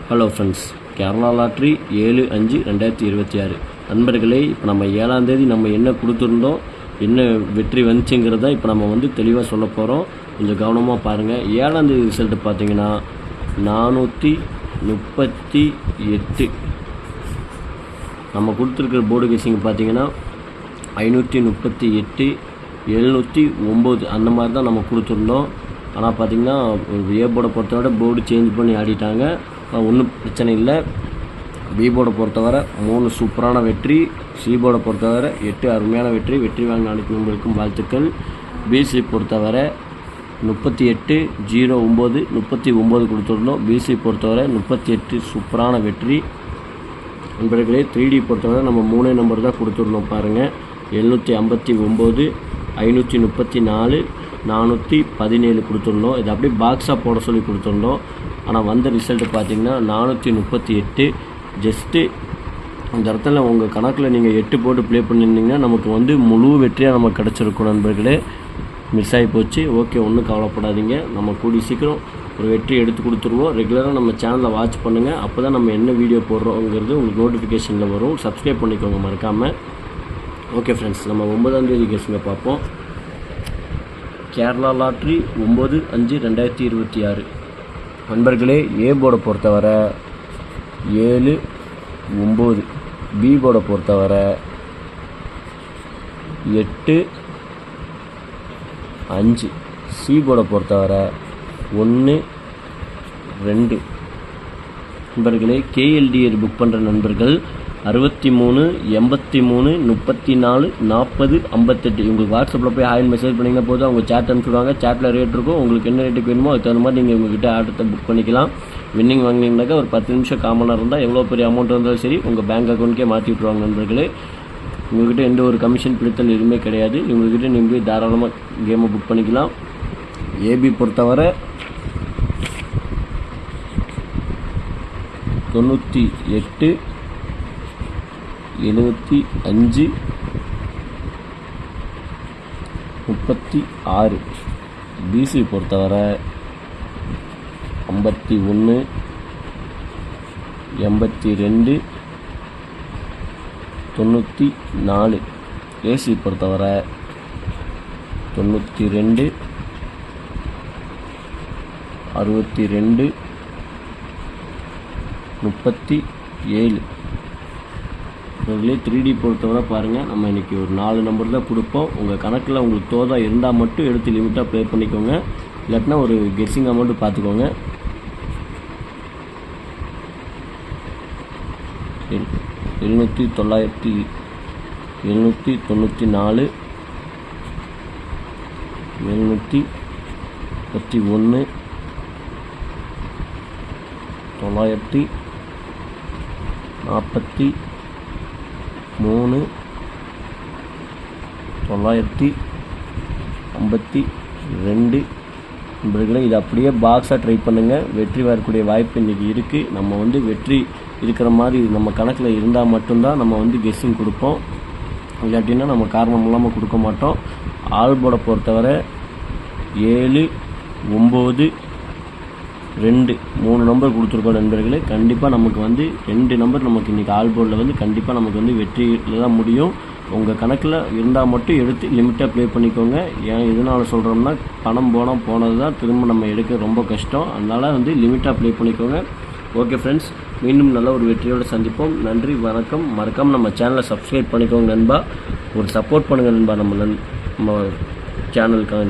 Hello friends, Kerala lottery 7/5/2026 நண்பர்களே, இப்போ நம்ம 7ஆம் தேதி நம்ம என்ன கொடுத்துருந்தோம், என்ன வெற்றி வந்துச்சுங்கிறத இப்போ நம்ம வந்து தெளிவாக சொல்ல போகிறோம். கொஞ்சம் கவனமாக பாருங்கள். 7ஆம் தேதி ரிசல்ட்டு பார்த்தீங்கன்னா 438. நம்ம கொடுத்துருக்கிற போர்டு கேசிங் பார்த்தீங்கன்னா 538, 709 அந்த மாதிரி தான் நம்ம கொடுத்துருந்தோம். ஆனால் பார்த்திங்கன்னா ஏ போர்டை பொறுத்தவரை போர்டு சேஞ்ச் பண்ணி ஆடிட்டாங்க. ஒன்றும் பிரச்சனை இல்லை. பி போர்டை பொறுத்தவரை 3 சூப்பரான வெற்றி, சி போர்டை பொறுத்தவரை 8 அருமையான வெற்றி. வெற்றி வாங்க அனைத்து நண்பர்களுக்கும் வாழ்த்துக்கள். பிசி பொறுத்தவரை 38/09 39 கொடுத்துருந்தோம். பிசி பொறுத்தவரை 38 சூப்பரான வெற்றி. நண்பர்களே, 3D பொறுத்தவரை நம்ம 3 நம்பர் தான் கொடுத்துருந்தோம் பாருங்கள். 759, 534, 417 கொடுத்துருந்தோம். இது அப்படியே பாக்ஸாக போட சொல்லி கொடுத்துருந்தோம். ஆனால் வந்த ரிசல்ட்டு பார்த்திங்கன்னா 438. ஜஸ்ட்டு அந்த இடத்துல உங்கள் கணக்கில் நீங்கள் 8 போட்டு ப்ளே பண்ணியிருந்தீங்கன்னா நமக்கு வந்து முழு வெற்றியாக நமக்கு கிடச்சிருக்கும் நண்பர்களே. மிஸ் ஆகி போச்சு. ஓகே, ஒன்றும் கவலைப்படாதீங்க. நம்ம கூடி சீக்கிரம் ஒரு வெற்றி எடுத்து கொடுத்துருவோம். ரெகுலராக நம்ம சேனலில் வாட்ச் பண்ணுங்கள். அப்போ தான் நம்ம என்ன வீடியோ போடுறோங்கிறது உங்களுக்கு நோட்டிஃபிகேஷனில் வரும். சப்ஸ்கிரைப் பண்ணிக்கோங்க மறக்காமல். ஓகே ஃப்ரெண்ட்ஸ், நம்ம 9ஆம் தேதி கேஸுங்க பார்ப்போம். கேரளா லாட்ரி 9/5/2026 நண்பர்களே, ஏ போர்டை பொறுத்தவரை 7/9, பி போர்டை பொறுத்தவரை 8/5, சி போர்டை பொறுத்தவரை 1/2 நண்பர்களே. கேஎல்டிஆர் புக் பண்ணுற நண்பர்கள் 63, 83, 34, 40, 58 உங்களுக்கு வாட்ஸ்அப்பில் போய் ஆயில் மெசேஜ் பண்ணிங்கன்னா போதும். அவங்க சேட் அனுப்பிச்சுடுவாங்க. சேட்டில் ரேட் இருக்கும். உங்களுக்கு என்ன ரேட்டுக்கு வேணுமோ அதுக்கு தகுந்த மாதிரி நீங்கள் உங்கள்கிட்ட ஆர்டரை புக் பண்ணிக்கலாம். வின்னிங் வாங்கினீங்கன்னாக்கா ஒரு 10 நிமிஷம் காமனாக இருந்தால் எவ்வளோ பெரிய அமௌண்ட் இருந்தாலும் சரி உங்கள் பேங்க் அக்கௌண்ட்கே மாற்றி விட்ருவாங்க நண்பர்களே. உங்கள்கிட்ட எந்த ஒரு கமிஷன் பிடித்தல் எதுவுமே கிடையாது. உங்கள்கிட்ட நீங்கள் தாராளமாக கேமை புக் பண்ணிக்கலாம். ஏபி பொறுத்தவரை 98, 75, 36. பிசி பொறுத்தவரை 51, 82, 94. ஏசி பொறுத்தவரை 92, 62, 37. 3D பொறுத்தவரை பாருங்கள். நம்ம இன்றைக்கி ஒரு 4 நம்பர் தான் கொடுப்போம். உங்கள் கணக்கில் உங்களுக்கு தோதா இருந்தால் மட்டும் எடுத்து லிமிட்டாக ப்ளே பண்ணிக்கோங்க. இல்லாட்டினா ஒரு கெஸ்ஸிங் அமௌண்ட்டு பார்த்துக்கோங்க. 794, 731, 731, 943, 952 நண்பர்களே. இது அப்படியே பாக்ஸாக ட்ரை பண்ணுங்கள். வெற்றி வரக்கூடிய வாய்ப்பு இன்றைக்கி இருக்குது. நம்ம வந்து வெற்றி இருக்கிற மாதிரி நம்ம கணக்கில் இருந்தால் மட்டும்தான் நம்ம வந்து கெஸ்ஸிங் கொடுப்போம். இல்லாட்டின்னா நம்ம காரணம் இல்லாமல் கொடுக்க மாட்டோம். ஆல் போர்டை பொறுத்தவரை 7, 9, 2 3 நம்பர் கொடுத்துருக்கோம் நண்பர்களே. கண்டிப்பாக நமக்கு வந்து 2 நம்பர் நமக்கு இன்றைக்கி ஆல் போர்டில் வந்து கண்டிப்பாக நமக்கு வந்து வெற்றியில் தான் முடியும். உங்கள் கணக்கில் இருந்தால் மட்டும் எடுத்து லிமிட்டாக ப்ளே பண்ணிக்கோங்க. ஏன் இதனால் சொல்கிறோம்னா பணம் போனது தான் திரும்ப நம்ம எடுக்க ரொம்ப கஷ்டம். அதனால் வந்து லிமிட்டாக ப்ளே பண்ணிக்கோங்க. ஓகே ஃப்ரெண்ட்ஸ், மீண்டும் நல்ல ஒரு வெற்றியோடு சந்திப்போம். நன்றி, வணக்கம். மறக்காமல் நம்ம சேனலை சப்ஸ்கிரைப் பண்ணிக்கோங்க நண்பா. ஒரு சப்போர்ட் பண்ணுங்கள் நண்பா நம்ம சேனலுக்காக.